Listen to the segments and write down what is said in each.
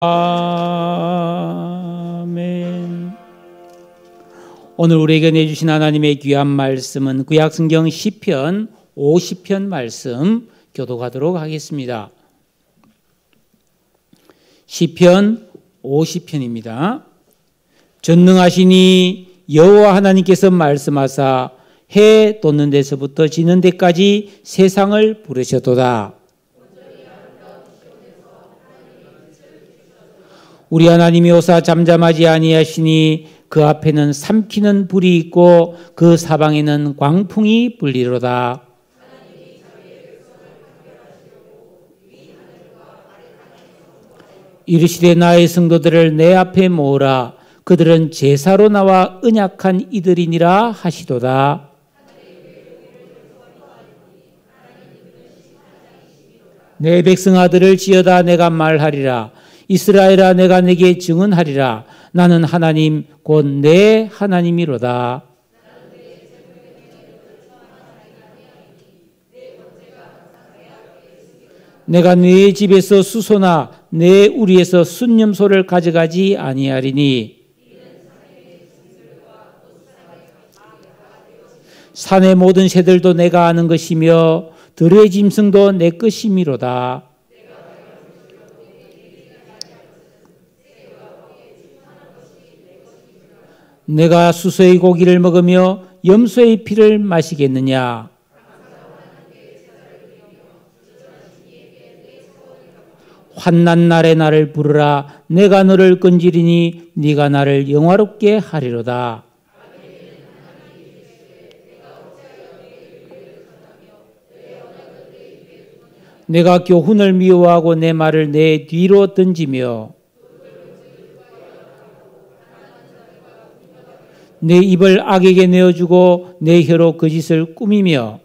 아멘. 오늘 우리에게 내주신 하나님의 귀한 말씀은 구약성경 시편 50편 말씀 교독하도록 하겠습니다. 시편 50편입니다. 전능하시니 여호와 하나님께서 말씀하사 해 돋는 데서부터 지는 데까지 세상을 부르셨도다. 우리 하나님이 오사 잠잠하지 아니하시니 그 앞에는 삼키는 불이 있고 그 사방에는 광풍이 불리로다. 이르시되 나의 성도들을 내 앞에 모으라. 그들은 제사로 나와 언약한 이들이니라 하시도다. 내 백성 아들을 지어다 내가 말하리라. 이스라엘아 내가 내게 증언하리라. 나는 하나님 곧 내 하나님이로다. 내가 네 집에서 수소나 내 우리에서 순념소를 가져가지 아니하리니 산의 모든 새들도 내가 아는 것이며 들의 짐승도 내 것이미로다. 내가 수소의 고기를 먹으며 염소의 피를 마시겠느냐? 환난 날에 나를 부르라. 내가 너를 건지리니 네가 나를 영화롭게 하리로다. 내가 교훈을 미워하고 내 말을 내 뒤로 던지며 내 입을 악에게 내어주고 내 혀로 거짓을 꾸미며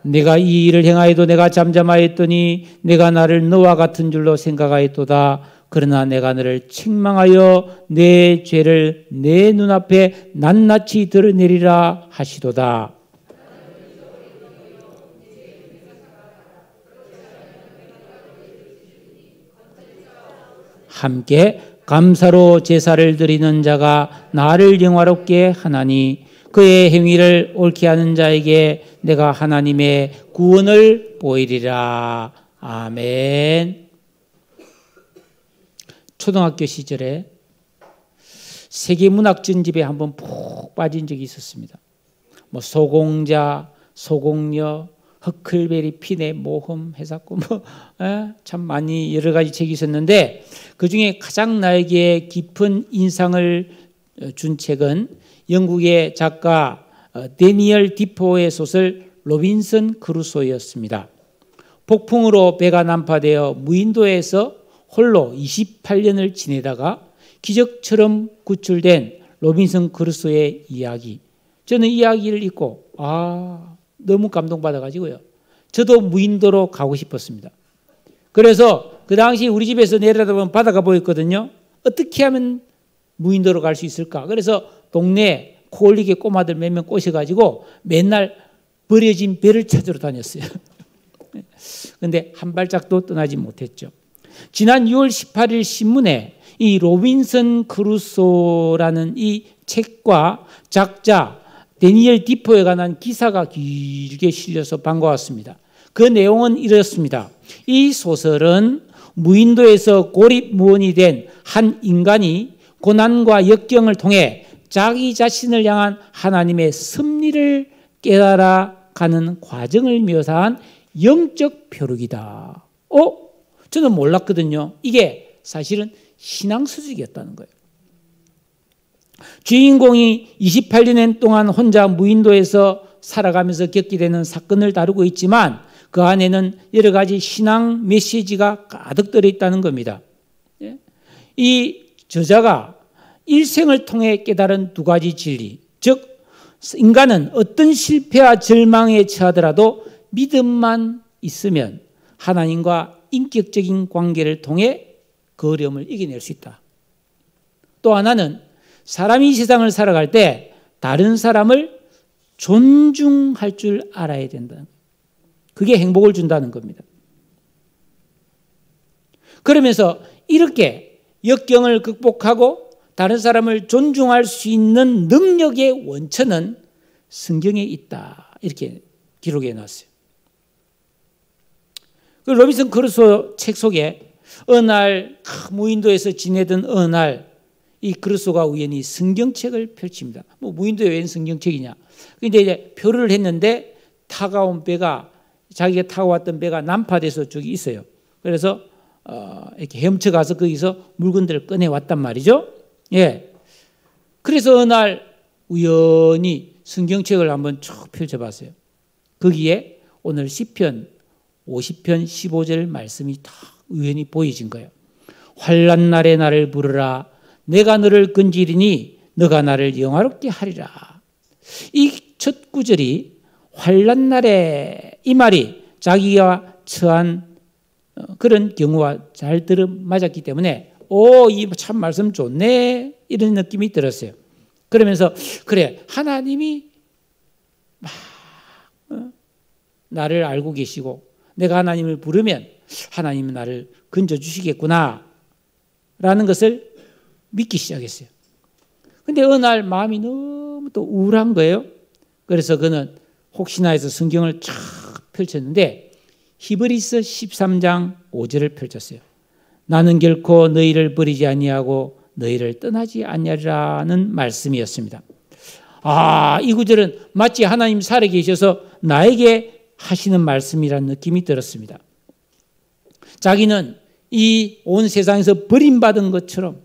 내가 이 일을 행하여도 내가 잠잠하였더니 내가 나를 너와 같은 줄로 생각하였도다. 그러나 내가 너를 책망하여 내 죄를 내 눈앞에 낱낱이 드러내리라 하시도다. 함께 감사로 제사를 드리는 자가 나를 영화롭게 하나니 그의 행위를 옳게 하는 자에게 내가 하나님의 구원을 보이리라. 아멘. 초등학교 시절에 세계문학전집에 한번 푹 빠진 적이 있었습니다. 소공자, 소공녀, 허클베리 핀의 모험 해샀고 참 많이 여러 가지 책이 있었는데 그중에 가장 나에게 깊은 인상을 준 책은 영국의 작가 데니얼 디포의 소설 로빈슨 크루소였습니다. 폭풍으로 배가 난파되어 무인도에서 홀로 28년을 지내다가 기적처럼 구출된 로빈슨 크루소의 이야기. 저는 이 이야기를 읽고 너무 감동받아가지고요. 저도 무인도로 가고 싶었습니다. 그래서 그 당시 우리 집에서 내려다보면 바다가 보였거든요. 어떻게 하면 무인도로 갈 수 있을까? 그래서 동네에 코올리게 꼬마들 몇 명 꼬셔가지고 맨날 버려진 배를 찾으러 다녔어요. 그런데 한 발짝도 떠나지 못했죠. 지난 6월 18일 신문에 이 로빈슨 크루소라는 이 책과 작자 데니얼 디포에 관한 기사가 길게 실려서 반가웠습니다. 그 내용은 이렇습니다. 이 소설은 무인도에서 고립무원이 된 한 인간이 고난과 역경을 통해 자기 자신을 향한 하나님의 섭리를 깨달아가는 과정을 묘사한 영적 표류기다. 저는 몰랐거든요. 이게 사실은 신앙서적이었다는 거예요. 주인공이 28년 동안 혼자 무인도에서 살아가면서 겪게 되는 사건을 다루고 있지만 그 안에는 여러 가지 신앙 메시지가 가득 들어있다는 겁니다. 이 저자가 일생을 통해 깨달은 두 가지 진리, 즉 인간은 어떤 실패와 절망에 처하더라도 믿음만 있으면 하나님과 인격적인 관계를 통해 그 어려움을 이겨낼 수 있다. 또 하나는 사람이 세상을 살아갈 때 다른 사람을 존중할 줄 알아야 된다. 그게 행복을 준다는 겁니다. 그러면서 이렇게 역경을 극복하고 다른 사람을 존중할 수 있는 능력의 원천은 성경에 있다. 이렇게 기록해 놨어요. 그 로빈슨 크루소 책 속에 어느 날 무인도에서 지내던 어느 날 이 크루소가 우연히 성경책을 펼칩니다. 뭐 무인도에 웬 성경책이냐. 근데 이제 표를 했는데 타고 배가 자기가 타고 왔던 배가 난파돼서 저기 있어요. 그래서 이렇게 헤엄쳐 가서 거기서 물건들을 꺼내 왔단 말이죠. 예. 그래서 어느 날 우연히 성경책을 한번 쭉 펼쳐봤어요. 거기에 오늘 시편 50편 15절 말씀이 다 우연히 보여진 거예요. 환난 날에 나를 부르라. 내가 너를 건지리니 너가 나를 영화롭게 하리라. 이 첫 구절이 환난 날에 이 말이 자기가 처한 그런 경우와 잘 들어맞았기 때문에 이 참 말씀 좋네 이런 느낌이 들었어요. 그러면서 그래 하나님이 나를 알고 계시고 내가 하나님을 부르면 하나님은 나를 건져주시겠구나 라는 것을 믿기 시작했어요. 근데 어느 날 마음이 너무 또 우울한 거예요. 그래서 그는 혹시나 해서 성경을 쫙 펼쳤는데 히브리서 13장 5절을 펼쳤어요. 나는 결코 너희를 버리지 아니하고 너희를 떠나지 아니하리라는 말씀이었습니다. 이 구절은 마치 하나님 살아계셔서 나에게 하시는 말씀이라는 느낌이 들었습니다. 자기는 이 온 세상에서 버림받은 것처럼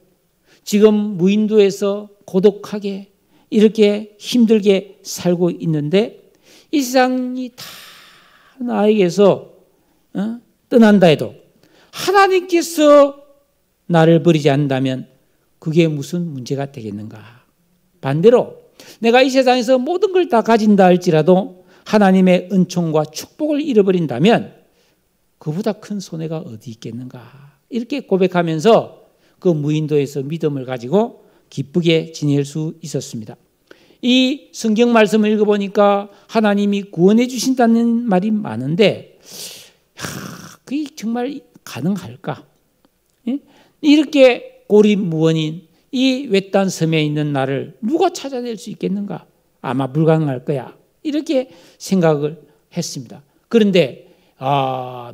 지금 무인도에서 고독하게 이렇게 힘들게 살고 있는데 이 세상이 다 나에게서 떠난다 해도 하나님께서 나를 버리지 않는다면 그게 무슨 문제가 되겠는가. 반대로 내가 이 세상에서 모든 걸 다 가진다 할지라도 하나님의 은총과 축복을 잃어버린다면 그보다 큰 손해가 어디 있겠는가. 이렇게 고백하면서 그 무인도에서 믿음을 가지고 기쁘게 지낼 수 있었습니다. 이 성경 말씀을 읽어보니까 하나님이 구원해 주신다는 말이 많은데 그게 정말 가능할까? 이렇게 고립무원인 이 외딴 섬에 있는 나를 누가 찾아낼 수 있겠는가? 아마 불가능할 거야. 이렇게 생각을 했습니다. 그런데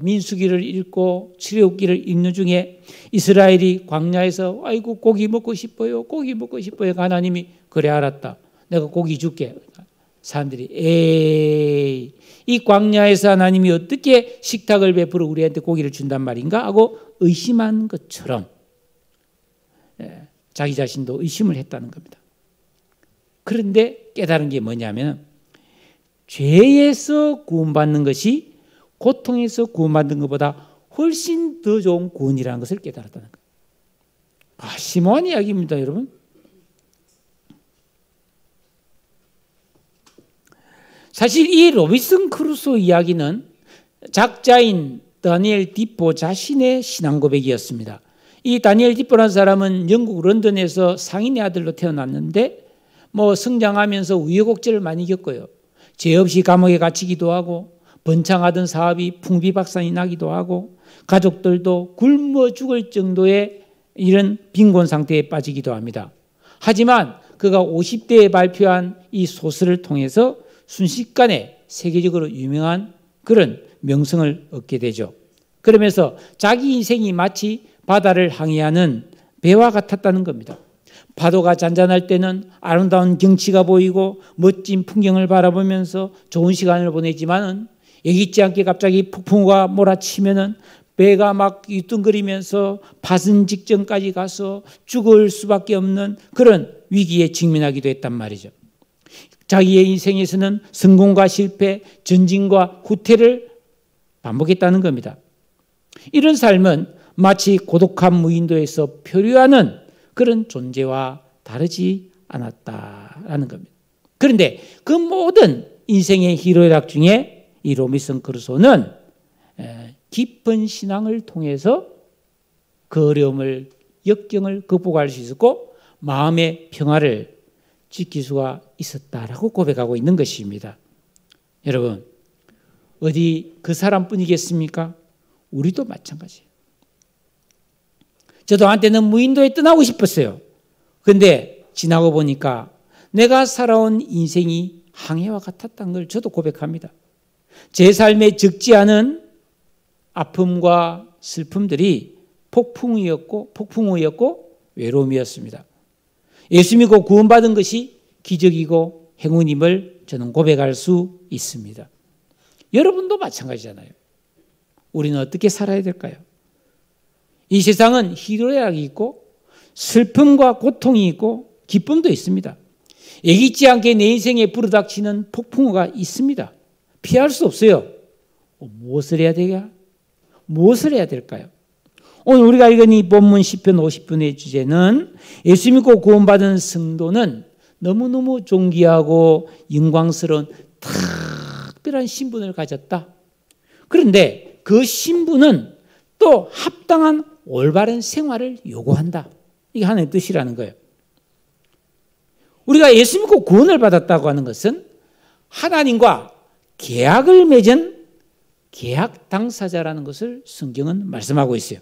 민수기를 읽고 출애굽기를 읽는 중에 이스라엘이 광야에서 아이고 고기 먹고 싶어요. 고기 먹고 싶어요. 하나님이 그래 알았다. 내가 고기 줄게. 사람들이 에이 이 광야에서 하나님이 어떻게 식탁을 베풀어 우리한테 고기를 준단 말인가 하고 의심한 것처럼 자기 자신도 의심을 했다는 겁니다. 그런데 깨달은 게 뭐냐면 죄에서 구원받는 것이 고통에서 구원받는 것보다 훨씬 더 좋은 구원이라는 것을 깨달았다는 거예요. 심오한 이야기입니다, 여러분. 사실 이 로빈슨 크루소 이야기는 작자인 다니엘 디포 자신의 신앙 고백이었습니다. 이 다니엘 디포라는 사람은 영국 런던에서 상인의 아들로 태어났는데 성장하면서 우여곡절을 많이 겪어요. 죄 없이 감옥에 갇히기도 하고 번창하던 사업이 풍비박산이 나기도 하고 가족들도 굶어 죽을 정도의 이런 빈곤 상태에 빠지기도 합니다. 하지만 그가 50대에 발표한 이 소설을 통해서 순식간에 세계적으로 유명한 그런 명성을 얻게 되죠. 그러면서 자기 인생이 마치 바다를 항해하는 배와 같았다는 겁니다. 파도가 잔잔할 때는 아름다운 경치가 보이고 멋진 풍경을 바라보면서 좋은 시간을 보내지만은 예기치 않게 갑자기 폭풍우가 몰아치면은 배가 막 유뚱거리면서 파손 직전까지 가서 죽을 수밖에 없는 그런 위기에 직면하기도 했단 말이죠. 자기의 인생에서는 성공과 실패, 전진과 후퇴를 반복했다는 겁니다. 이런 삶은 마치 고독한 무인도에서 표류하는 그런 존재와 다르지 않았다라는 겁니다. 그런데 그 모든 인생의 희로애락 중에 이 로빈슨 크루소는 깊은 신앙을 통해서 그 어려움을 역경을 극복할 수 있었고 마음의 평화를 지킬 수가 있었다라고 고백하고 있는 것입니다. 여러분, 어디 그 사람뿐이겠습니까? 우리도 마찬가지예요. 저도 한때는 무인도에 떠나고 싶었어요. 그런데 지나고 보니까 내가 살아온 인생이 항해와 같았다는 걸 저도 고백합니다. 제 삶에 적지 않은 아픔과 슬픔들이 폭풍우였고 외로움이었습니다. 예수 믿고 구원받은 것이 기적이고 행운임을 저는 고백할 수 있습니다. 여러분도 마찬가지잖아요. 우리는 어떻게 살아야 될까요? 이 세상은 희노애락이 있고 슬픔과 고통이 있고 기쁨도 있습니다. 예기치 않게 내 인생에 불어닥치는 폭풍우가 있습니다. 피할 수 없어요. 무엇을 해야 되냐? 무엇을 해야 될까요? 오늘 우리가 읽은 이 본문 10편 50편의 주제는 예수 믿고 구원받은 성도는 너무너무 존귀하고 영광스러운 특별한 신분을 가졌다. 그런데 그 신분은 또 합당한 올바른 생활을 요구한다. 이게 하나님의 뜻이라는 거예요. 우리가 예수 믿고 구원을 받았다고 하는 것은 하나님과 계약을 맺은 계약 당사자라는 것을 성경은 말씀하고 있어요.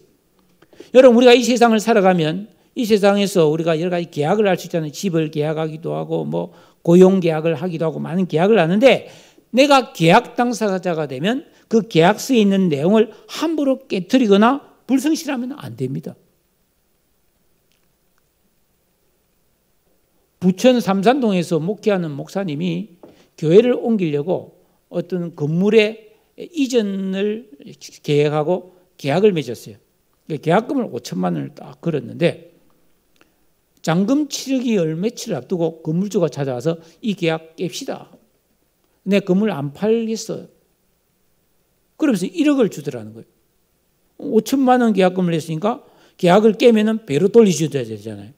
여러분, 우리가 이 세상을 살아가면 이 세상에서 우리가 여러 가지 계약을 할 수 있잖아요. 집을 계약하기도 하고 뭐 고용 계약을 하기도 하고 많은 계약을 하는데 내가 계약 당사자가 되면 그 계약서에 있는 내용을 함부로 깨트리거나 불성실하면 안 됩니다. 부천 삼산동에서 목회하는 목사님이 교회를 옮기려고 어떤 건물의 이전을 계획하고 계약을 맺었어요. 계약금을 5천만 원을 딱 걸었는데 잔금 치르기 며칠을 앞두고 건물주가 찾아와서 이 계약 깹시다. 내 건물 안 팔겠어. 그러면서 1억을 주더라는 거예요. 5천만 원 계약금을 냈으니까 계약을 깨면은 배로 돌려줘야 되잖아요.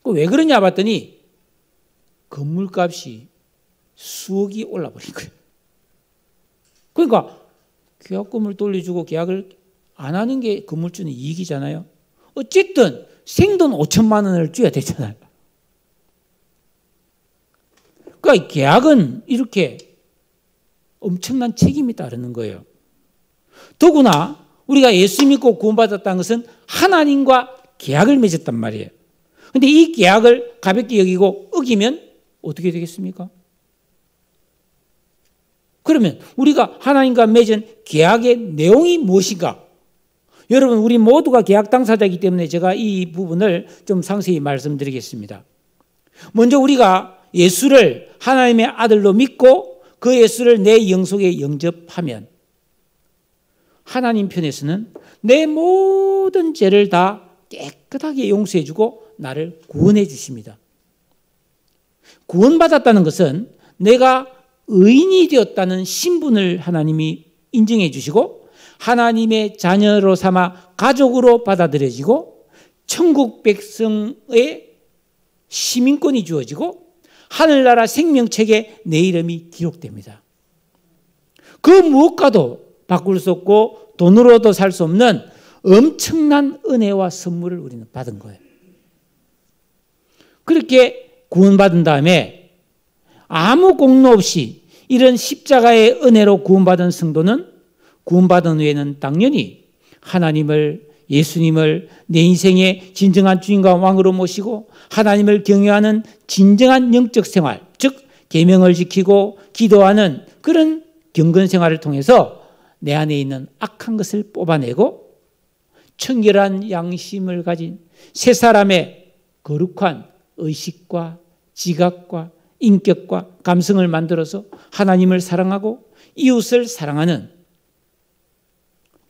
왜 그러냐 봤더니 건물값이 수억이 올라버린 거예요. 그러니까 계약금을 돌려주고 계약을 안 하는 게 건물주는 이익이잖아요. 어쨌든 생돈 5천만 원을 줘야 되잖아요. 그러니까 계약은 이렇게 엄청난 책임이 따르는 거예요. 더구나 우리가 예수 믿고 구원받았다는 것은 하나님과 계약을 맺었단 말이에요. 그런데 이 계약을 가볍게 여기고 어기면 어떻게 되겠습니까? 그러면 우리가 하나님과 맺은 계약의 내용이 무엇인가? 여러분, 우리 모두가 계약 당사자이기 때문에 제가 이 부분을 좀 상세히 말씀드리겠습니다. 먼저 우리가 예수를 하나님의 아들로 믿고 그 예수를 내 영속에 영접하면 하나님 편에서는 내 모든 죄를 다 깨끗하게 용서해 주고 나를 구원해 주십니다. 구원받았다는 것은 내가 의인이 되었다는 신분을 하나님이 인정해 주시고 하나님의 자녀로 삼아 가족으로 받아들여지고 천국 백성의 시민권이 주어지고 하늘나라 생명책에 내 이름이 기록됩니다. 그 무엇과도 바꿀 수 없고 돈으로도 살 수 없는 엄청난 은혜와 선물을 우리는 받은 거예요. 그렇게 구원받은 다음에 아무 공로 없이 이런 십자가의 은혜로 구원받은 성도는 구원받은 후에는 당연히 하나님을, 예수님을 내 인생의 진정한 주인과 왕으로 모시고 하나님을 경외하는 진정한 영적 생활, 즉 계명을 지키고 기도하는 그런 경건 생활을 통해서 내 안에 있는 악한 것을 뽑아내고 청결한 양심을 가진 새 사람의 거룩한 의식과 지각과 인격과 감성을 만들어서 하나님을 사랑하고 이웃을 사랑하는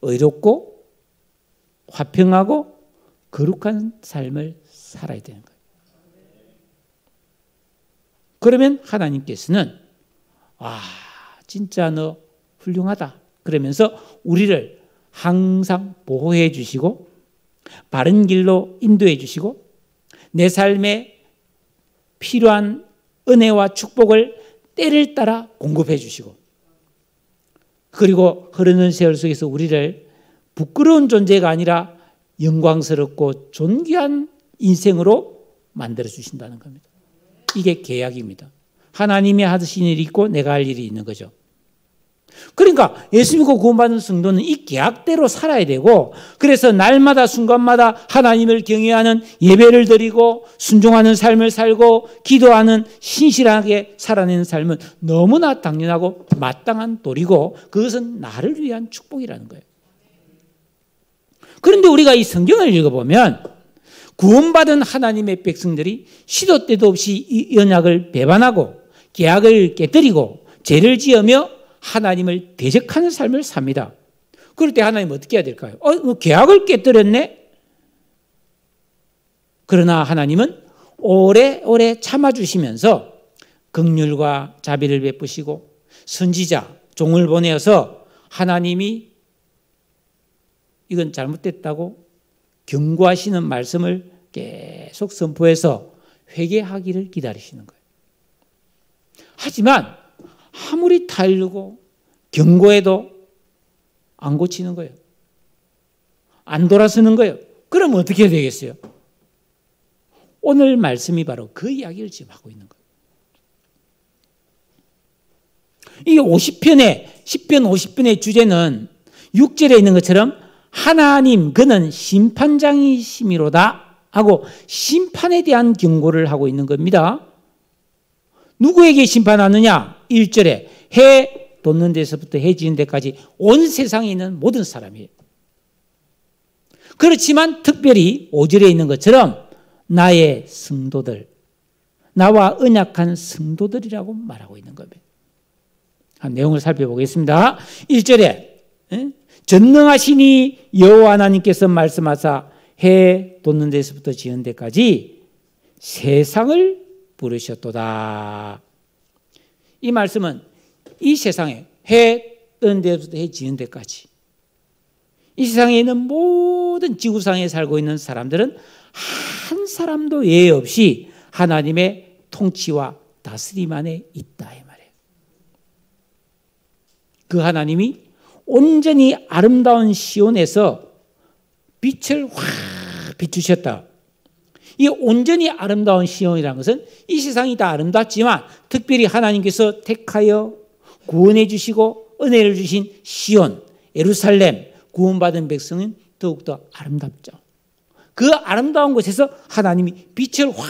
의롭고 화평하고 거룩한 삶을 살아야 되는 거예요. 그러면 하나님께서는 진짜 너 훌륭하다 그러면서 우리를 항상 보호해 주시고 바른 길로 인도해 주시고 내 삶에 필요한 은혜와 축복을 때를 따라 공급해 주시고 그리고 흐르는 세월 속에서 우리를 부끄러운 존재가 아니라 영광스럽고 존귀한 인생으로 만들어 주신다는 겁니다. 이게 계약입니다. 하나님이 하시는 일이 있고 내가 할 일이 있는 거죠. 그러니까 예수 믿고 구원받은 성도는 이 계약대로 살아야 되고, 그래서 날마다 순간마다 하나님을 경외하는 예배를 드리고 순종하는 삶을 살고 기도하는 신실하게 살아내는 삶은 너무나 당연하고 마땅한 도리고, 그것은 나를 위한 축복이라는 거예요. 그런데 우리가 이 성경을 읽어보면 구원받은 하나님의 백성들이 시도 때도 없이 이 언약을 배반하고 계약을 깨뜨리고 죄를 지으며 하나님을 대적하는 삶을 삽니다. 그럴 때 하나님은 어떻게 해야 될까요? 계약을 깨뜨렸네? 그러나 하나님은 오래오래 참아주시면서 긍휼과 자비를 베푸시고 선지자, 종을 보내어서 하나님이 이건 잘못됐다고 경고하시는 말씀을 계속 선포해서 회개하기를 기다리시는 거예요. 하지만 아무리 타일르고 경고해도 안 고치는 거예요. 안 돌아서는 거예요. 그럼 어떻게 해야 되겠어요? 오늘 말씀이 바로 그 이야기를 지금 하고 있는 거예요. 이 10편 50편의 주제는 6절에 있는 것처럼 하나님 그는 심판장이시미로다 하고 심판에 대한 경고를 하고 있는 겁니다. 누구에게 심판하느냐? 1절에 해 돋는 데서부터 해 지는 데까지 온 세상에 있는 모든 사람이에요. 그렇지만 특별히 5절에 있는 것처럼 나의 성도들, 나와 언약한 성도들이라고 말하고 있는 겁니다. 한 내용을 살펴보겠습니다. 1절에 전능하시니 여호와 하나님께서 말씀하사 해 돋는 데서부터 지은 데까지 세상을 부르셨도다. 이 말씀은 이 세상에 해 뜨는 데부터 해 지는 데까지 이 세상에 있는 모든 지구상에 살고 있는 사람들은 한 사람도 예외 없이 하나님의 통치와 다스림 안에 있다 이 말이에요. 그 하나님이 온전히 아름다운 시온에서 빛을 확 비추셨다. 이 온전히 아름다운 시온이라는 것은 이 세상이 다 아름답지만 특별히 하나님께서 택하여 구원해 주시고 은혜를 주신 시온, 예루살렘, 구원받은 백성은 더욱더 아름답죠. 그 아름다운 곳에서 하나님이 빛을 확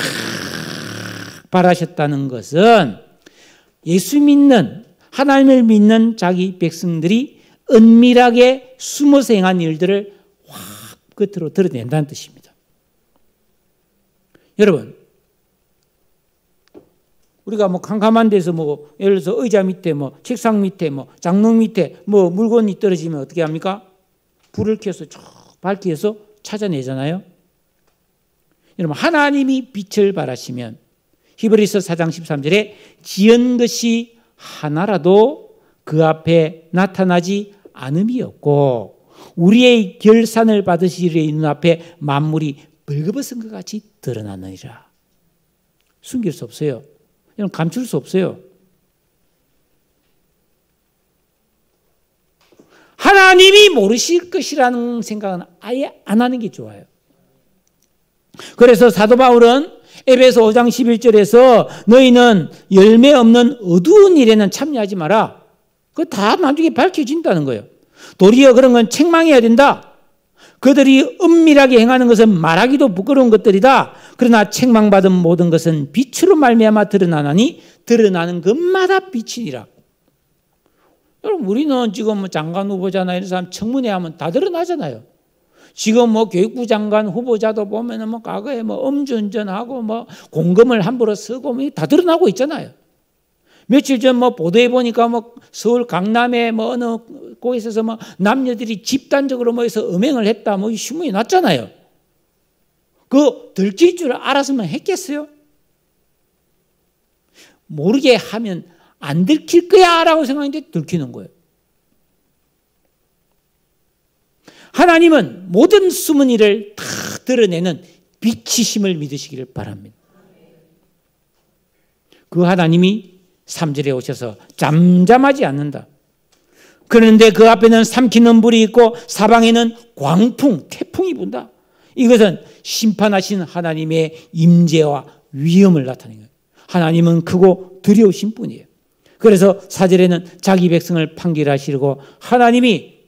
발하셨다는 것은 예수 믿는, 하나님을 믿는 자기 백성들이 은밀하게 숨어서 행한 일들을 확 겉으로 드러낸다는 뜻입니다. 여러분, 우리가 캄캄한 데서 예를 들어서 의자 밑에 책상 밑에 장롱 밑에 물건이 떨어지면 어떻게 합니까? 불을 켜서 쭉 밝게 해서 찾아내잖아요. 여러분, 하나님이 빛을 발하시면 히브리서 4장 13절에 지은 것이 하나라도 그 앞에 나타나지 않음이 없고 우리의 결산을 받으시리에 있는 눈앞에 만물이 벌거벗은 것 같이 드러나느니라. 숨길 수 없어요. 이건 감출 수 없어요. 하나님이 모르실 것이라는 생각은 아예 안 하는 게 좋아요. 그래서 사도 바울은 에베소 5장 11절에서 너희는 열매 없는 어두운 일에는 참여하지 마라. 그거 다 나중에 밝혀진다는 거예요. 도리어 그런 건 책망해야 된다. 그들이 은밀하게 행하는 것은 말하기도 부끄러운 것들이다. 그러나 책망받은 모든 것은 빛으로 말미암아 드러나나니 드러나는 것마다 빛이니라. 여러분, 우리는 지금 장관 후보자나 이런 사람 청문회 하면 다 드러나잖아요. 지금 교육부 장관 후보자도 보면은 과거에 음주운전하고 공금을 함부로 쓰고 다 드러나고 있잖아요. 며칠 전 보도해 보니까 서울 강남에 어느 곳에서 남녀들이 집단적으로 해서 음행을 했다 신문이 났잖아요. 그 들킬 줄 알았으면 했겠어요? 모르게 하면 안 들킬 거야 라고 생각했는데 들키는 거예요. 하나님은 모든 숨은 일을 다 드러내는 빛이심을 믿으시기를 바랍니다. 그 하나님이 3절에 오셔서 잠잠하지 않는다. 그런데 그 앞에는 삼키는 불이 있고 사방에는 광풍, 태풍이 분다. 이것은 심판하신 하나님의 임재와 위엄을 나타내는 거예요. 하나님은 크고 두려우신 분이에요. 그래서 4절에는 자기 백성을 판결하시려고 하나님이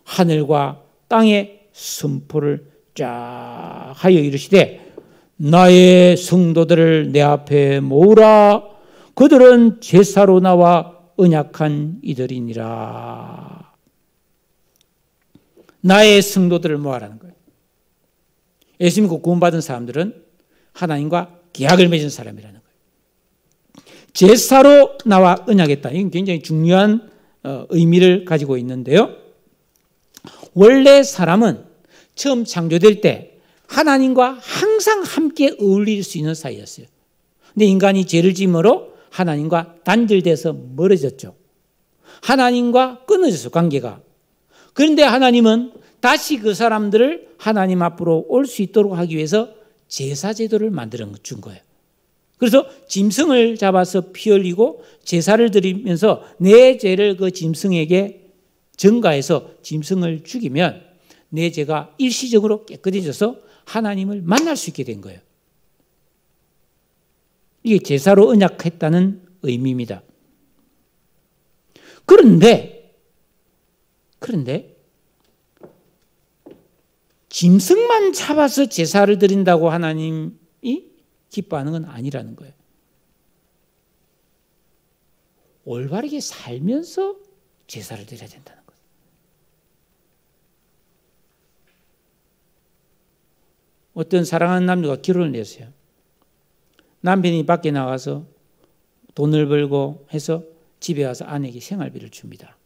하늘과 땅에 선포를 쫙 하여 이르시되 나의 성도들을 내 앞에 모으라. 그들은 제사로 나와 언약한 이들이니라. 나의 성도들을 모아라는 거예요. 예수 믿고 구원받은 사람들은 하나님과 계약을 맺은 사람이라는 거예요. 제사로 나와 언약했다. 이건 굉장히 중요한 의미를 가지고 있는데요. 원래 사람은 처음 창조될 때 하나님과 항상 함께 어울릴 수 있는 사이였어요. 근데 인간이 죄를 지음으로 하나님과 단절돼서 멀어졌죠. 하나님과 끊어졌어, 관계가. 그런데 하나님은 다시 그 사람들을 하나님 앞으로 올 수 있도록 하기 위해서 제사제도를 만들어 준 거예요. 그래서 짐승을 잡아서 피 흘리고 제사를 드리면서 내 죄를 그 짐승에게 전가해서 짐승을 죽이면 내 죄가 일시적으로 깨끗해져서 하나님을 만날 수 있게 된 거예요. 이게 제사로 언약했다는 의미입니다. 그런데 짐승만 잡아서 제사를 드린다고 하나님이 기뻐하는 건 아니라는 거예요. 올바르게 살면서 제사를 드려야 된다는 거예요. 어떤 사랑하는 남녀가 결혼을 했어요. 남편이 밖에 나가서 돈을 벌고 해서 집에 와서 아내에게 생활비를 줍니다.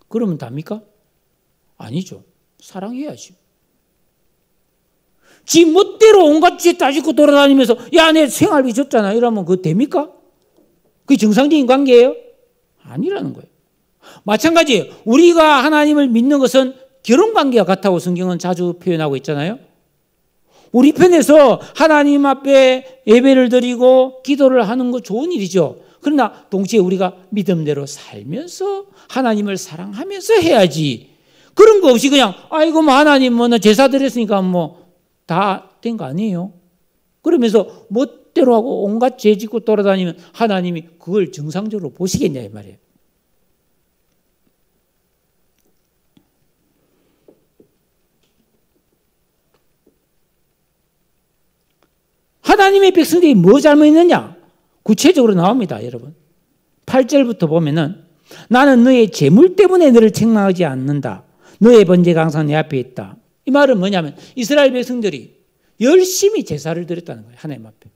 그러면 답니까? 아니죠. 사랑해야지. 지 멋대로 온갖 죄 따지고 돌아다니면서 야, 내 생활비 줬잖아 이러면 그거 됩니까? 그게 정상적인 관계예요? 아니라는 거예요. 마찬가지예요. 우리가 하나님을 믿는 것은 결혼관계와 같다고 성경은 자주 표현하고 있잖아요. 우리 편에서 하나님 앞에 예배를 드리고 기도를 하는 거 좋은 일이죠. 그러나 동시에 우리가 믿음대로 살면서 하나님을 사랑하면서 해야지. 그런 거 없이 그냥 아이고 뭐 하나님 뭐 제사 드렸으니까 뭐 다 된 거 아니에요. 그러면서 멋대로 하고 온갖 죄 짓고 돌아다니면 하나님이 그걸 정상적으로 보시겠냐 이 말이에요. 하나님의 백성들이 뭐 잘못했느냐? 구체적으로 나옵니다, 여러분. 8절부터 보면은 나는 너의 재물 때문에 너를 책망하지 않는다. 너의 번제가 항상 내 앞에 있다. 이 말은 뭐냐면 이스라엘 백성들이 열심히 제사를 드렸다는 거예요, 하나님 앞에.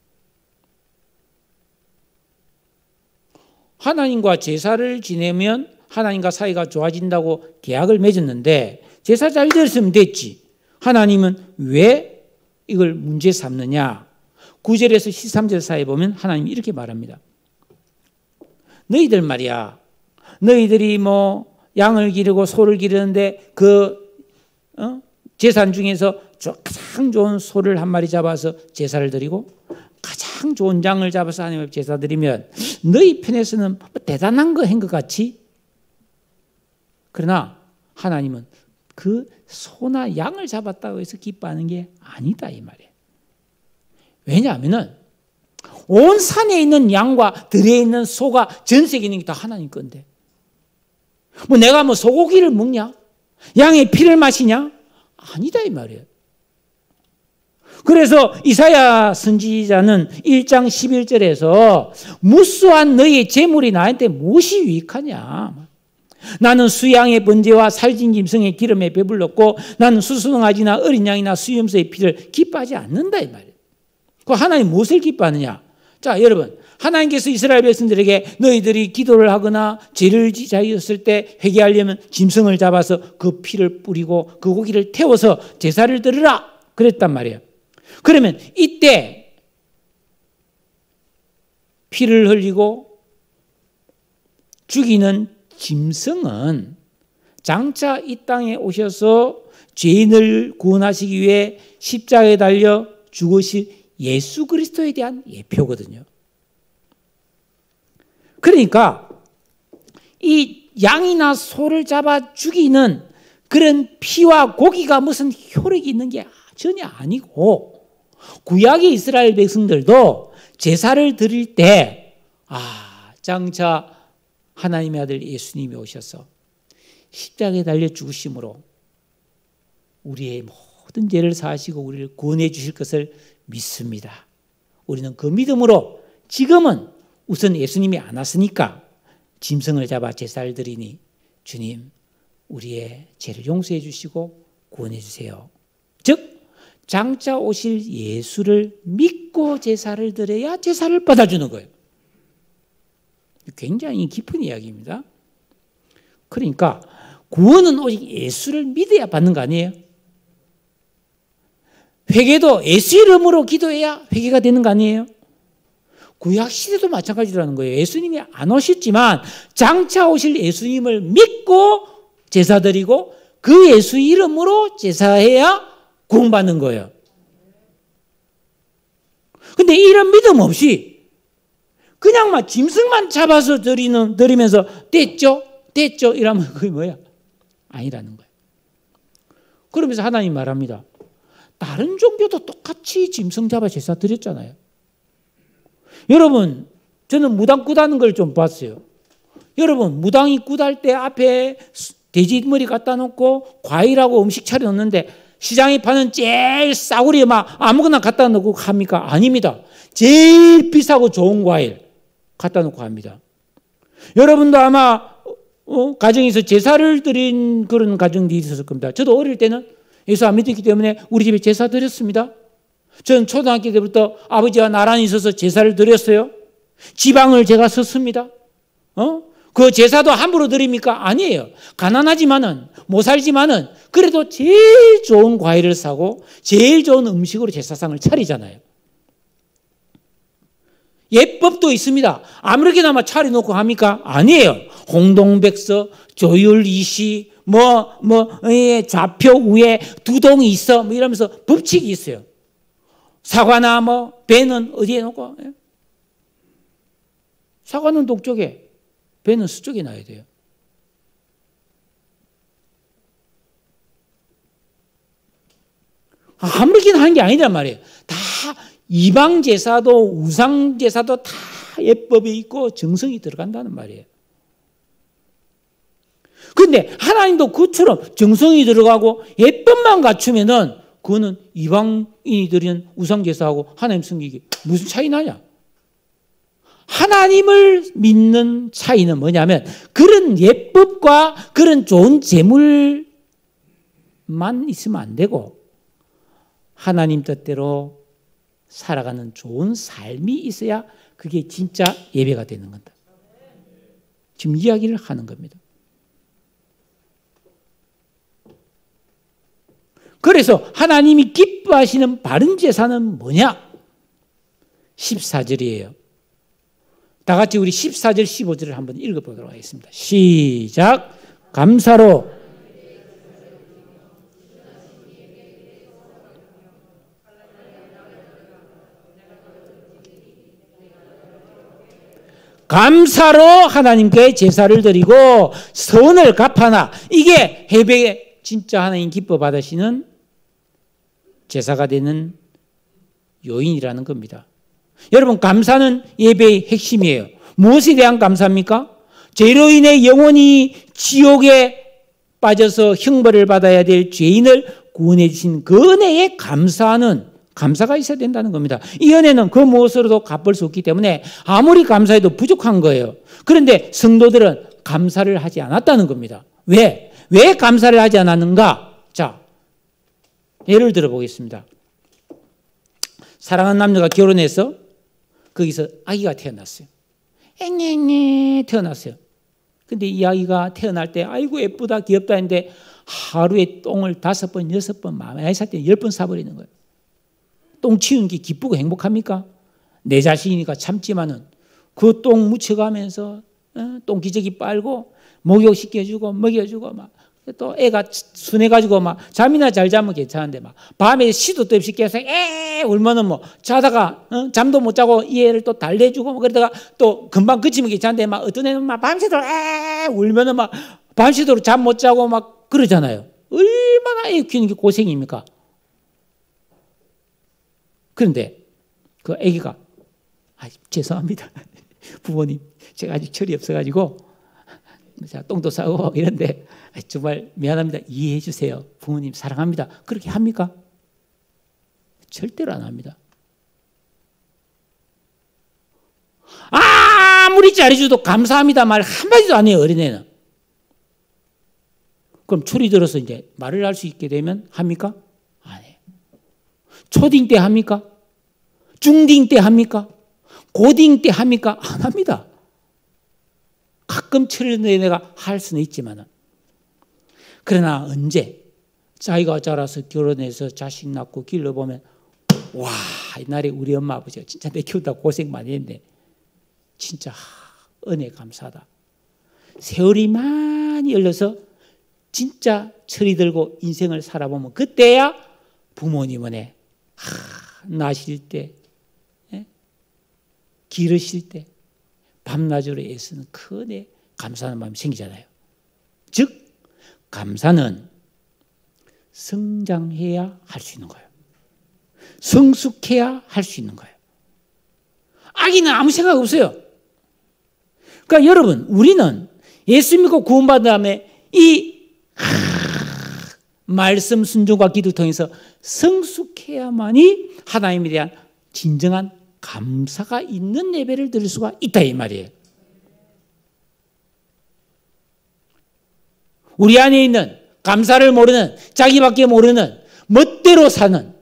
하나님과 제사를 지내면 하나님과 사이가 좋아진다고 계약을 맺었는데 제사 잘 드렸으면 됐지. 하나님은 왜 이걸 문제 삼느냐? 9절에서 13절 사이에 보면 하나님이 이렇게 말합니다. 너희들 말이야. 너희들이 뭐 양을 기르고 소를 기르는데 제산 중에서 가장 좋은 소를 한 마리 잡아서 제사를 드리고 가장 좋은 양을 잡아서 하나님 앞에 제사 드리면 너희 편에서는 뭐 대단한 거 한 것 같이? 그러나 하나님은 그 소나 양을 잡았다고 해서 기뻐하는 게 아니다 이 말이에요. 왜냐하면은 온 산에 있는 양과 들에 있는 소가 전 세계에 있는 게 다 하나님 건데 뭐 내가 뭐 소고기를 먹냐? 양의 피를 마시냐? 아니다 이 말이에요. 그래서 이사야 선지자는 1장 11절에서 무수한 너희의 재물이 나한테 무엇이 유익하냐? 나는 수양의 번제와 살진 짐승의 기름에 배불렀고 나는 수송아지나 어린 양이나 수염소의 피를 기뻐하지 않는다 이 말이에요. 그 하나님 무엇을 기뻐하느냐? 자, 여러분, 하나님께서 이스라엘 백성들에게 너희들이 기도를 하거나 죄를 지었을 때 회개하려면 짐승을 잡아서 그 피를 뿌리고 그 고기를 태워서 제사를 드리라 그랬단 말이에요. 그러면 이때 피를 흘리고 죽이는 짐승은 장차 이 땅에 오셔서 죄인을 구원하시기 위해 십자가에 달려 죽으실 예수 그리스도에 대한 예표거든요. 그러니까 이 양이나 소를 잡아 죽이는 그런 피와 고기가 무슨 효력이 있는 게 전혀 아니고 구약의 이스라엘 백성들도 제사를 드릴 때 장차 하나님의 아들 예수님이 오셔서 십자가에 달려 죽으심으로 우리의 모든 죄를 사하시고 우리를 구원해 주실 것을 믿습니다. 우리는 그 믿음으로 지금은 우선 예수님이 안 왔으니까 짐승을 잡아 제사를 드리니 주님 우리의 죄를 용서해 주시고 구원해 주세요. 즉 장차 오실 예수를 믿고 제사를 드려야 제사를 받아주는 거예요. 굉장히 깊은 이야기입니다. 그러니까 구원은 오직 예수를 믿어야 받는 거 아니에요? 회개도 예수 이름으로 기도해야 회개가 되는 거 아니에요? 구약시대도 마찬가지라는 거예요. 예수님이 안 오셨지만 장차 오실 예수님을 믿고 제사 드리고 그 예수 이름으로 제사해야 구원받는 거예요. 근데 이런 믿음 없이 그냥 막 짐승만 잡아서 드리면서 됐죠? 이러면 그게 뭐야? 아니라는 거예요. 그러면서 하나님 말합니다. 다른 종교도 똑같이 짐승 잡아 제사 드렸잖아요. 여러분, 저는 무당 굿하는 걸 좀 봤어요. 여러분, 무당이 굿할 때 앞에 돼지 머리 갖다 놓고 과일하고 음식 차려 놓는데 시장에 파는 제일 싸구려 막 아무거나 갖다 놓고 합니까? 아닙니다. 제일 비싸고 좋은 과일 갖다 놓고 합니다. 여러분도 아마 가정에서 제사를 드린 그런 가정들이 있었을 겁니다. 저도 어릴 때는 예수 안 믿었기 때문에 우리 집에 제사 드렸습니다. 저는 초등학교 때부터 아버지와 나란히 있어서 제사를 드렸어요. 지방을 제가 섰습니다. 그 제사도 함부로 드립니까? 아니에요. 가난하지만은 못 살지만은 그래도 제일 좋은 과일을 사고 제일 좋은 음식으로 제사상을 차리잖아요. 예법도 있습니다. 아무렇게나 막 차려놓고 합니까? 아니에요. 홍동백서, 조율이시, 좌표 위에 두 동이 있어, 이러면서 법칙이 있어요. 사과나 배는 어디에 놓고? 사과는 동쪽에, 배는 서쪽에 놔야 돼요. 아무렇게나 하는 게 아니란 말이에요. 다 이방 제사도 우상 제사도 다 예법이 있고 정성이 들어간다는 말이에요. 그런데 하나님도 그처럼 정성이 들어가고 예법만 갖추면은 그거는 이방인이 드리는 우상 제사하고 하나님 섬기기 무슨 차이 나냐? 하나님을 믿는 차이는 뭐냐면 그런 예법과 그런 좋은 재물만 있으면 안 되고 하나님 뜻대로 살아가는 좋은 삶이 있어야 그게 진짜 예배가 되는 겁니다. 지금 이야기를 하는 겁니다. 그래서 하나님이 기뻐하시는 바른 제사는 뭐냐? 14절이에요. 다 같이 우리 14절, 15절을 한번 읽어보도록 하겠습니다. 시작. 감사로 하나님께 제사를 드리고 선을 갚아나 이게 회개에 진짜 하나님 기뻐 받으시는 제사가 되는 요인이라는 겁니다. 여러분, 감사는 예배의 핵심이에요. 무엇에 대한 감사입니까? 죄로 인해 영원히 지옥에 빠져서 형벌을 받아야 될 죄인을 구원해 주신 그 은혜에 감사하는 감사가 있어야 된다는 겁니다. 이 은혜는 그 무엇으로도 갚을 수 없기 때문에 아무리 감사해도 부족한 거예요. 그런데 성도들은 감사를 하지 않았다는 겁니다. 왜 감사를 하지 않았는가? 자, 예를 들어 보겠습니다. 사랑하는 남녀가 결혼해서 거기서 아기가 태어났어요. 앵앵앵 태어났어요. 근데 이 아기가 태어날 때 아이고 예쁘다 귀엽다 했는데 하루에 똥을 5번, 6번, 많이 살 때 10번 싸버리는 거예요. 똥 치우는 게 기쁘고 행복합니까? 내 자신이니까 참지만은 그 똥 묻혀가면서 똥 기저귀 빨고 목욕시켜주고 먹여주고 막 또 애가 순해가지고 막 잠이나 잘 자면 괜찮은데 막 밤에 시도 없이 깨서 울면은 자다가 잠도 못 자고 이 애를 또 달래주고 그러다가 또 금방 그치면 괜찮은데 막 어떤 애는 막 밤새도록 울면은 막 밤새도록 잠 못 자고 막 그러잖아요. 얼마나 애 키우는 게 고생입니까? 그런데 그 애기가 죄송합니다. 부모님, 제가 아직 철이 없어가지고 제가 똥도 싸고 이런데 정말 미안합니다. 이해해 주세요. 부모님 사랑합니다. 그렇게 합니까? 절대로 안 합니다. 아무리 잘해줘도 감사합니다 말 한마디도 안 해요, 어린애는. 그럼 초리 들어서 이제 말을 할 수 있게 되면 합니까? 안 해요. 초딩 때 합니까? 중딩 때 합니까? 고딩 때 합니까? 안 합니다. 가끔 철이는 내가 할 수는 있지만, 그러나 언제 자기가 자라서 결혼해서 자식 낳고 길러보면, 와, 옛날에 우리 엄마 아버지가 진짜 내 키우다 고생 많이 했네. 진짜 은혜 감사하다. 세월이 많이 흘러서 진짜 철이 들고 인생을 살아보면 그때야 부모님은 나실 때, 기르실 때 밤낮으로 애쓰는 큰 은혜 감사하는 마음이 생기잖아요. 즉 감사는 성장해야 할 수 있는 거예요. 성숙해야 할 수 있는 거예요. 아기는 아무 생각 없어요. 그러니까 여러분, 우리는 예수 믿고 구원받은 다음에 이 말씀 순종과 기도를 통해서 성숙해야만이 하나님에 대한 진정한 감사가 있는 예배를 드릴 수가 있다 이 말이에요. 우리 안에 있는 감사를 모르는, 자기밖에 모르는, 멋대로 사는,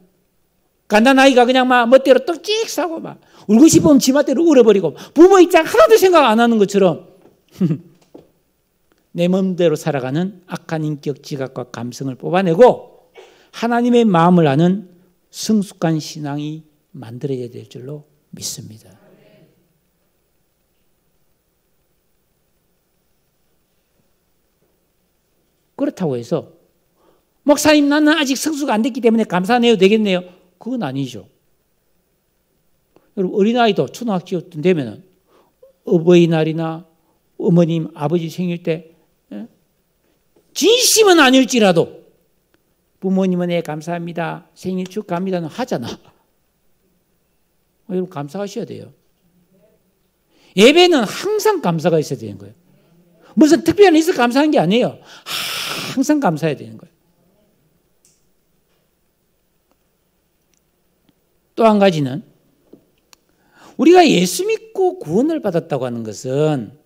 간단 아이가 그냥 막 멋대로 떡찍 사고 막 울고 싶으면 지맛대로 울어버리고 부모 입장 하나도 생각 안 하는 것처럼 내 마음대로 살아가는 악한 인격, 지각과 감성을 뽑아내고 하나님의 마음을 아는 성숙한 신앙이 만들어져야 될 줄로 믿습니다. 그렇다고 해서 목사님 나는 아직 성수가 안 됐기 때문에 감사해도 되겠네요. 그건 아니죠. 여러분 어린아이도 초등학교 되면 어버이날이나 어머님 아버지 생일 때 진심은 아닐지라도 부모님은 감사합니다. 생일 축하합니다는 하잖아. 여러분 감사하셔야 돼요. 예배는 항상 감사가 있어야 되는 거예요. 무슨 특별한 일이 있어 감사한 게 아니에요. 항상 감사해야 되는 거예요. 또 한 가지는 우리가 예수 믿고 구원을 받았다고 하는 것은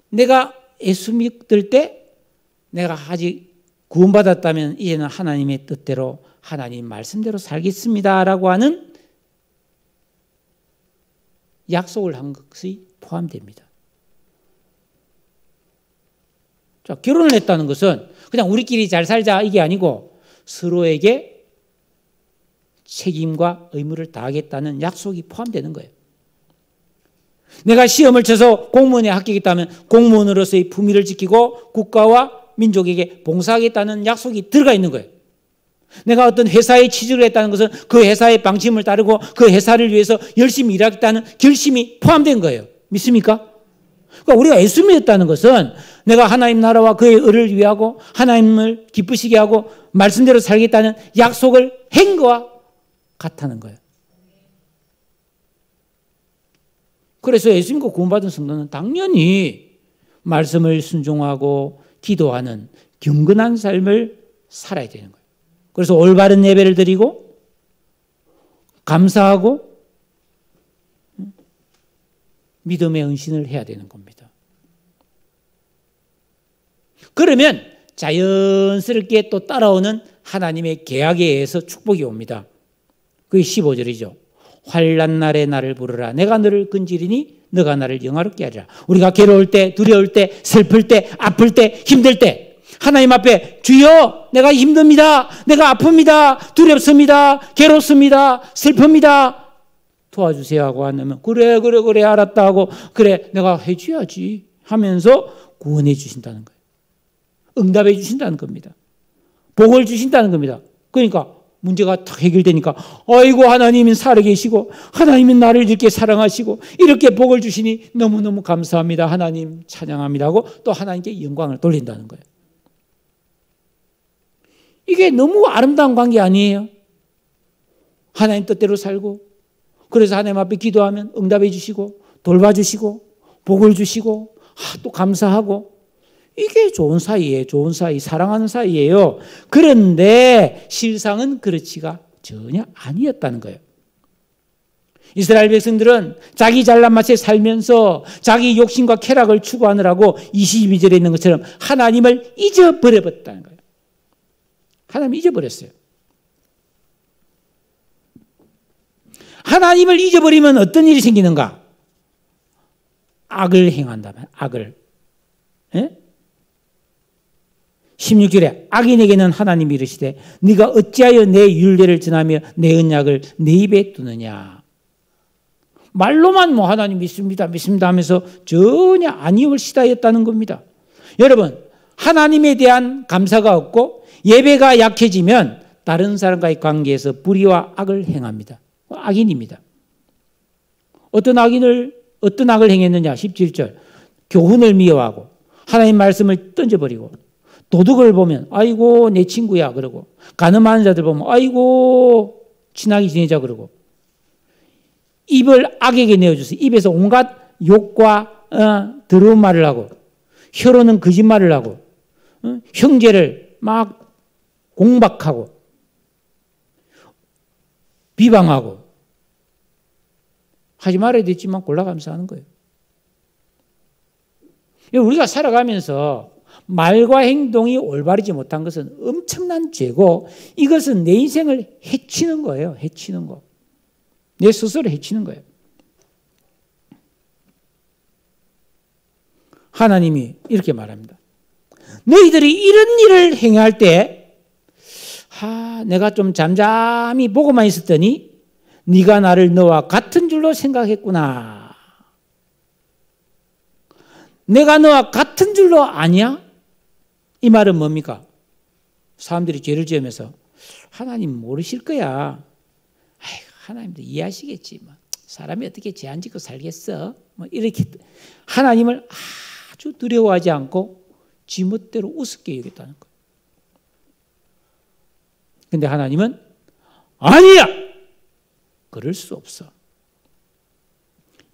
내가 예수 믿을 때 내가 아직 구원받았다면 이제는 하나님의 뜻대로 하나님 말씀대로 살겠습니다라고 하는 약속을 한 것이 포함됩니다. 자, 결혼을 했다는 것은 그냥 우리끼리 잘 살자 이게 아니고 서로에게 책임과 의무를 다하겠다는 약속이 포함되는 거예요. 내가 시험을 쳐서 공무원에 합격했다면 공무원으로서의 품위를 지키고 국가와 민족에게 봉사하겠다는 약속이 들어가 있는 거예요. 내가 어떤 회사에 취직을 했다는 것은 그 회사의 방침을 따르고 그 회사를 위해서 열심히 일하겠다는 결심이 포함된 거예요. 믿습니까? 그러니까 우리가 예수 믿었다는 것은 내가 하나님 나라와 그의 의를 위하고 하나님을 기쁘시게 하고 말씀대로 살겠다는 약속을 한 거와 같다는 거예요. 그래서 예수 믿고 구원받은 성도는 당연히 말씀을 순종하고 기도하는 경건한 삶을 살아야 되는 거예요. 그래서 올바른 예배를 드리고 감사하고 믿음의 헌신을 해야 되는 겁니다. 그러면 자연스럽게 또 따라오는 하나님의 계약에 의해서 축복이 옵니다. 그게 15절이죠. 환난 날에 나를 부르라. 내가 너를 건지리니 너가 나를 영화롭게 하리라. 우리가 괴로울 때, 두려울 때, 슬플 때, 아플 때, 힘들 때 하나님 앞에 주여 내가 힘듭니다. 내가 아픕니다. 두렵습니다. 괴롭습니다. 슬픕니다. 도와주세요 하고 하면 그래 알았다 하고 그래 내가 해줘야지 하면서 구원해 주신다는 거예요. 응답해 주신다는 겁니다. 복을 주신다는 겁니다. 그러니까 문제가 딱 해결되니까 아이고 하나님이 살아계시고 하나님이 나를 이렇게 사랑하시고 이렇게 복을 주시니 너무너무 감사합니다. 하나님 찬양합니다 하고 또 하나님께 영광을 돌린다는 거예요. 이게 너무 아름다운 관계 아니에요? 하나님 뜻대로 살고, 그래서 하나님 앞에 기도하면 응답해 주시고 돌봐주시고 복을 주시고 또 감사하고, 이게 좋은 사이예요. 좋은 사이, 사랑하는 사이예요. 그런데 실상은 그렇지가 전혀 아니었다는 거예요. 이스라엘 백성들은 자기 잘난 맛에 살면서 자기 욕심과 쾌락을 추구하느라고 22절에 있는 것처럼 하나님을 잊어버려버렸다는 거예요. 하나님을 잊어버렸어요. 하나님을 잊어버리면 어떤 일이 생기는가? 악을 행한다면 악을. 예? 16절에 악인에게는 하나님이 이르시되 네가 어찌하여 내 율례를 전하며 내 언약을 내 입에 두느냐. 말로만 뭐 하나님 믿습니다 하면서 전혀 아니음을 시다했다는 겁니다. 여러분, 하나님에 대한 감사가 없고 예배가 약해지면 다른 사람과의 관계에서 불의와 악을 행합니다. 악인입니다. 어떤 악을 행했느냐? 17절. 교훈을 미워하고 하나님 말씀을 던져버리고, 도둑을 보면 아이고 내 친구야 그러고, 가늠하는 자들 보면 아이고 친하게 지내자 그러고, 입을 악에게 내어줘서 입에서 온갖 욕과 더러운 말을 하고, 혀로는 거짓말을 하고, 형제를 막 공박하고 비방하고, 하지 말아야 됐지만 골라가면서 하는 거예요. 우리가 살아가면서 말과 행동이 올바르지 못한 것은 엄청난 죄고, 이것은 내 인생을 해치는 거예요. 해치는 거. 내 스스로 해치는 거예요. 하나님이 이렇게 말합니다. 너희들이 이런 일을 행할 때 내가 좀 잠잠히 보고만 있었더니 네가 나를 너와 같은 줄로 생각했구나. 내가 너와 같은 줄로 아냐? 이 말은 뭡니까? 사람들이 죄를 지으면서 하나님 모르실 거야. 하나님도 이해하시겠지. 사람이 어떻게 죄 안 짓고 살겠어? 이렇게 하나님을 아주 두려워하지 않고 지멋대로 우습게 여겼다는 거예요. 그런데 하나님은 아니야! 그럴 수 없어.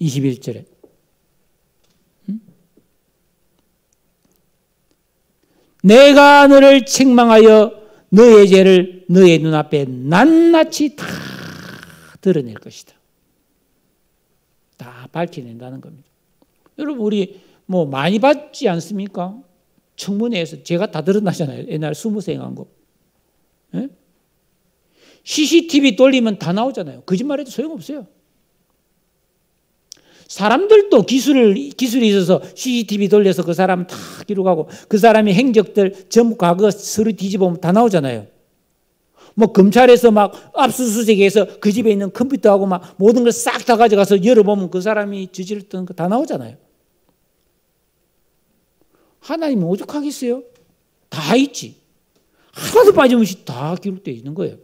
21절에 내가 너를 책망하여 너의 죄를 너의 눈앞에 낱낱이 다 드러낼 것이다. 다 밝혀낸다는 겁니다. 여러분, 우리 많이 봤지 않습니까? 청문회에서 죄가 다 드러나잖아요. 옛날 수무생 한 거. 예? CCTV 돌리면 다 나오잖아요. 거짓말해도 소용없어요. 사람들도 기술이 있어서 CCTV 돌려서 그 사람 다 기록하고, 그 사람의 행적들 전부 과거 서류 뒤집어보면 다 나오잖아요. 검찰에서 막 압수수색해서 그 집에 있는 컴퓨터하고 막 모든 걸 싹 다 가져가서 열어보면 그 사람이 저질렀던 거 다 나오잖아요. 하나님은 오죽하겠어요? 다 있지. 하나도 빠짐없이 다 기록되어 있는 거예요.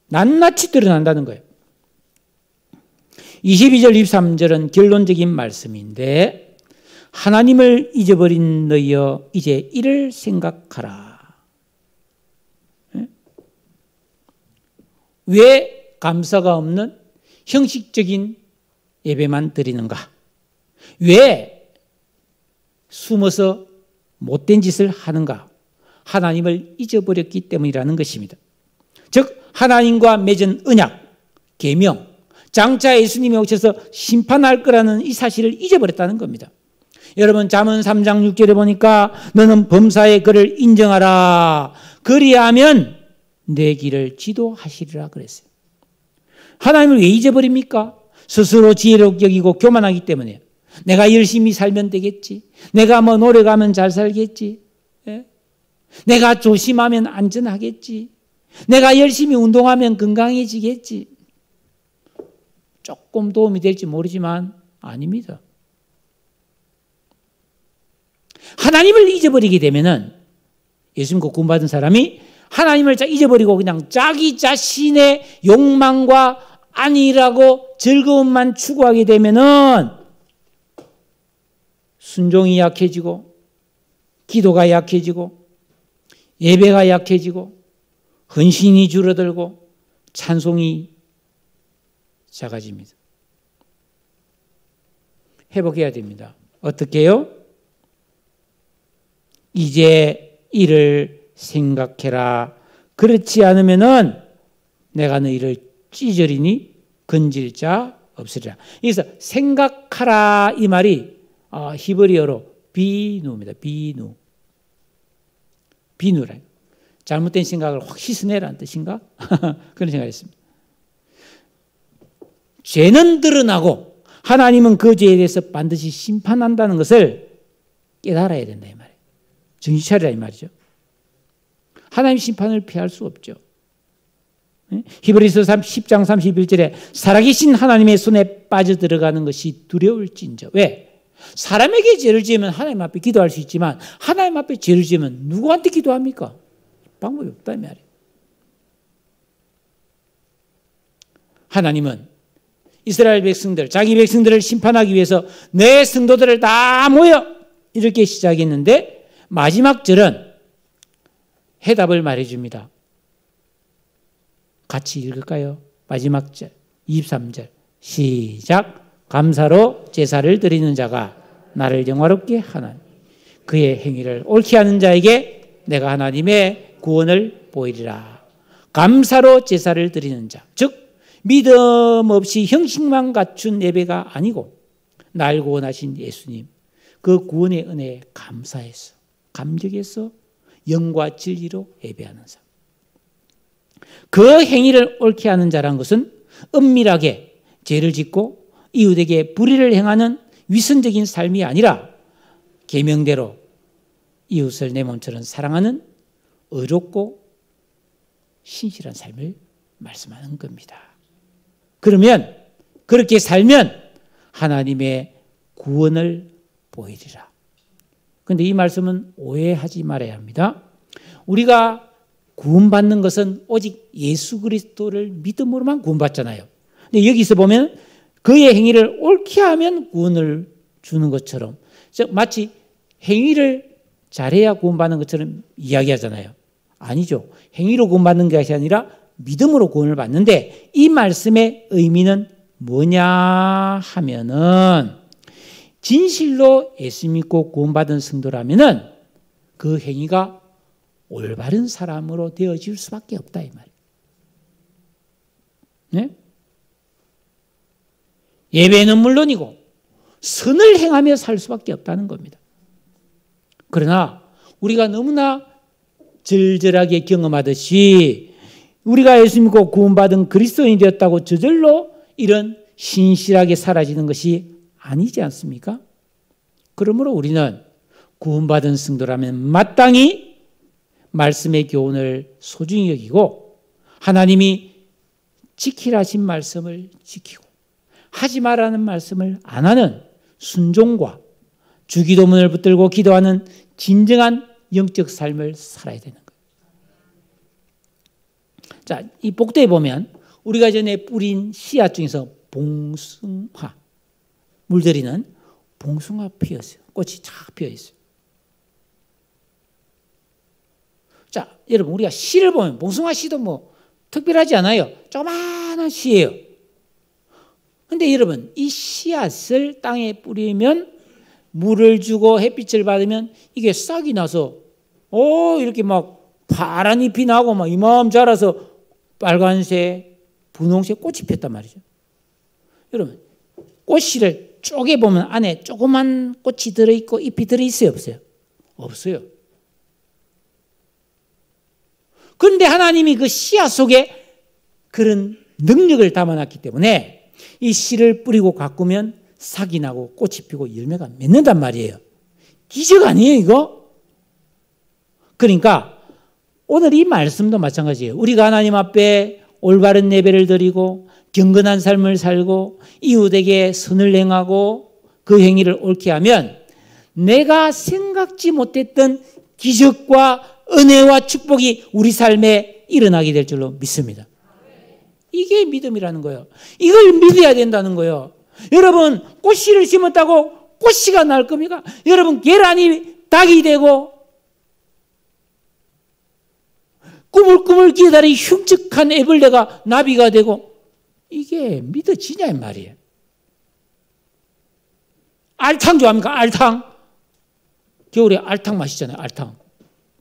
낱낱이 드러난다는 거예요. 22절, 23절은 결론적인 말씀인데, 하나님을 잊어버린 너희여 이제 이를 생각하라. 왜 감사가 없는 형식적인 예배만 드리는가? 왜 숨어서 못된 짓을 하는가? 하나님을 잊어버렸기 때문이라는 것입니다. 즉 하나님과 맺은 언약, 계명, 장차 예수님이 오셔서 심판할 거라는 이 사실을 잊어버렸다는 겁니다. 여러분, 잠언 3장 6절에 보니까 너는 범사의 그를 인정하라. 그리하면 내 길을 지도하시리라 그랬어요. 하나님을 왜 잊어버립니까? 스스로 지혜롭게 여기고 교만하기 때문에. 내가 열심히 살면 되겠지. 내가 노력하면 잘 살겠지. 예? 내가 조심하면 안전하겠지. 내가 열심히 운동하면 건강해지겠지. 조금 도움이 될지 모르지만 아닙니다. 하나님을 잊어버리게 되면은, 예수님 구원받은 사람이 하나님을 잊어버리고 그냥 자기 자신의 욕망과 안위라고 즐거움만 추구하게 되면은 순종이 약해지고, 기도가 약해지고, 예배가 약해지고, 헌신이 줄어들고, 찬송이 작아집니다. 회복해야 됩니다. 어떻게 해요? 이제 이를 생각해라. 그렇지 않으면은 내가 너희를 찢으리니 건질 자 없으리라. 그래서 생각하라 이 말이 히브리어로 비누입니다. 비누라. 잘못된 생각을 확 씻어내라는 뜻인가? 그런 생각을 했습니다. 죄는 드러나고 하나님은 그 죄에 대해서 반드시 심판한다는 것을 깨달아야 된다 이 말이에요. 정신 차리라 이 말이죠. 하나님 심판을 피할 수 없죠. 히브리서 10장 31절에 살아계신 하나님의 손에 빠져들어가는 것이 두려울진저. 왜? 사람에게 죄를 지으면 하나님 앞에 기도할 수 있지만 하나님 앞에 죄를 지으면 누구한테 기도합니까? 방법이 없다 이 말이에요. 하나님은 이스라엘 백성들, 자기 백성들을 심판하기 위해서 내 성도들을 다 모여 이렇게 시작했는데 마지막 절은 해답을 말해줍니다. 같이 읽을까요? 마지막 절 23절 시작. 감사로 제사를 드리는 자가 나를 영화롭게 하나니 그의 행위를 옳게 하는 자에게 내가 하나님의 구원을 보이리라. 감사로 제사를 드리는 자, 즉 믿음 없이 형식만 갖춘 예배가 아니고 날 구원하신 예수님 그 구원의 은혜에 감사해서 감격해서 영과 진리로 예배하는 사람. 그 행위를 옳게 하는 자란 것은 은밀하게 죄를 짓고 이웃에게 불의를 행하는 위선적인 삶이 아니라 계명대로 이웃을 내 몸처럼 사랑하는 의롭고 신실한 삶을 말씀하는 겁니다. 그러면 그렇게 살면 하나님의 구원을 보이리라. 그런데 이 말씀은 오해하지 말아야 합니다. 우리가 구원받는 것은 오직 예수 그리스도를 믿음으로만 구원받잖아요. 근데 여기서 보면 그의 행위를 옳게 하면 구원을 주는 것처럼, 즉 마치 행위를 잘해야 구원받는 것처럼 이야기하잖아요. 아니죠. 행위로 구원받는 것이 아니라 믿음으로 구원을 받는데 이 말씀의 의미는 뭐냐 하면은 진실로 예수 믿고 구원받은 성도라면은 그 행위가 올바른 사람으로 되어질 수밖에 없다 이 말이에요. 네? 예배는 물론이고 선을 행하며 살 수밖에 없다는 겁니다. 그러나 우리가 너무나 절절하게 경험하듯이 우리가 예수 믿고 구원받은 그리스도인이 되었다고 저절로 이런 신실하게 사라지는 것이 아니지 않습니까? 그러므로 우리는 구원받은 성도라면 마땅히 말씀의 교훈을 소중히 여기고 하나님이 지키라 하신 말씀을 지키고 하지 말라는 말씀을 안 하는 순종과 주기도문을 붙들고 기도하는 진정한 영적 삶을 살아야 되는 거예요. 자, 이 복도에 보면 우리가 전에 뿌린 씨앗 중에서 봉숭아, 물들이는 봉숭아 피었어요. 꽃이 쫙 피어 있어요. 자, 여러분 우리가 씨를 보면 봉숭아 씨도 뭐 특별하지 않아요. 조그마한 씨예요. 그런데 여러분 이 씨앗을 땅에 뿌리면 물을 주고 햇빛을 받으면 이게 싹이 나서 이렇게 막 파란 잎이 나고 막 이마음 자라서 빨간색, 분홍색 꽃이 폈단 말이죠. 여러분 꽃씨를 쪼개보면 안에 조그만 꽃이 들어있고 잎이 들어있어요? 없어요? 없어요. 그런데 하나님이 그 씨앗 속에 그런 능력을 담아놨기 때문에 이 씨를 뿌리고 가꾸면 싹이 나고 꽃이 피고 열매가 맺는단 말이에요. 기적 아니에요 이거? 그러니까 오늘 이 말씀도 마찬가지예요. 우리가 하나님 앞에 올바른 예배를 드리고 경건한 삶을 살고 이웃에게 선을 행하고 그 행위를 옳게 하면 내가 생각지 못했던 기적과 은혜와 축복이 우리 삶에 일어나게 될 줄로 믿습니다. 이게 믿음이라는 거예요. 이걸 믿어야 된다는 거예요. 여러분 꽃씨를 심었다고 꽃씨가 날 겁니까? 여러분 계란이 닭이 되고 꾸물꾸물 기다린 흉측한 애벌레가 나비가 되고 이게 믿어지냐 이 말이에요. 알탕 좋아합니까? 알탕. 겨울에 알탕 마시잖아요. 알탕.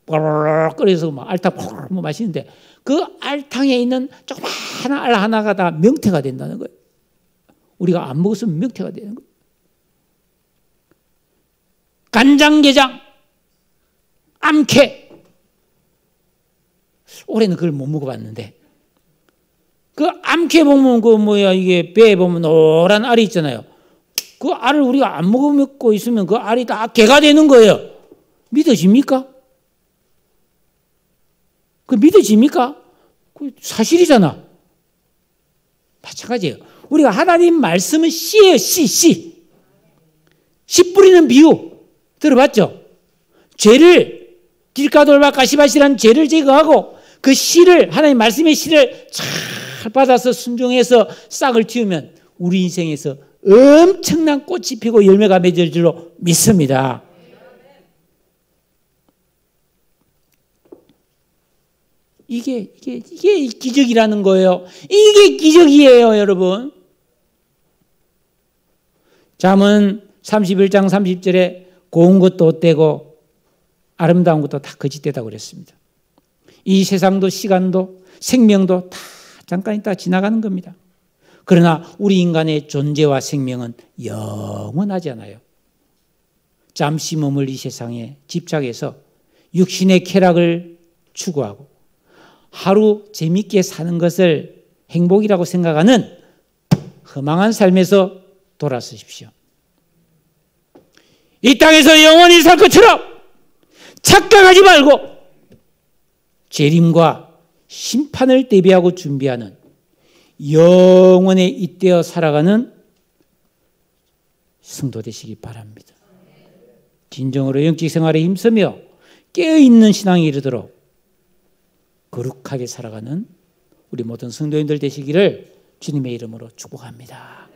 뽀로로 끓여서 막 알탕 뽀로로 마시는데 그 알탕에 있는 조그마한 알 하나가 다 명태가 된다는 거예요. 우리가 안 먹었으면 명태가 되는 거예요. 간장게장, 암캐. 올해는 그걸 못 먹어봤는데 그 암캐 보면 그 뭐야 이게 배에 보면 노란 알이 있잖아요. 그 알을 우리가 안 먹고 있으면 그 알이 다 개가 되는 거예요. 믿어집니까? 그 믿어집니까? 그 사실이잖아. 마찬가지예요. 우리가 하나님 말씀은 씨예요. 씨 뿌리는 비유 들어봤죠? 죄를 길가 돌바 가시밭이라는 죄를 제거하고 그 씨를 하나님 말씀의 씨를 잘 받아서 순종해서 싹을 틔우면 우리 인생에서 엄청난 꽃이 피고 열매가 맺을 줄로 믿습니다. 이게 기적이라는 거예요. 이게 기적이에요, 여러분. 잠언 31장 30절에 고운 것도 헛되고 아름다운 것도 다 거짓되다고 그랬습니다. 이 세상도 시간도 생명도 다 잠깐 있다 지나가는 겁니다. 그러나 우리 인간의 존재와 생명은 영원하지 않아요. 잠시 머물 이 세상에 집착해서 육신의 쾌락을 추구하고 하루 재밌게 사는 것을 행복이라고 생각하는 허망한 삶에서 돌아서십시오. 이 땅에서 영원히 살 것처럼 착각하지 말고 재림과 심판을 대비하고 준비하는 영원에 잇대어 살아가는 성도 되시기 바랍니다. 진정으로 영적 생활에 힘쓰며 깨어있는 신앙이 이르도록 거룩하게 살아가는 우리 모든 성도님들 되시기를 주님의 이름으로 축복합니다.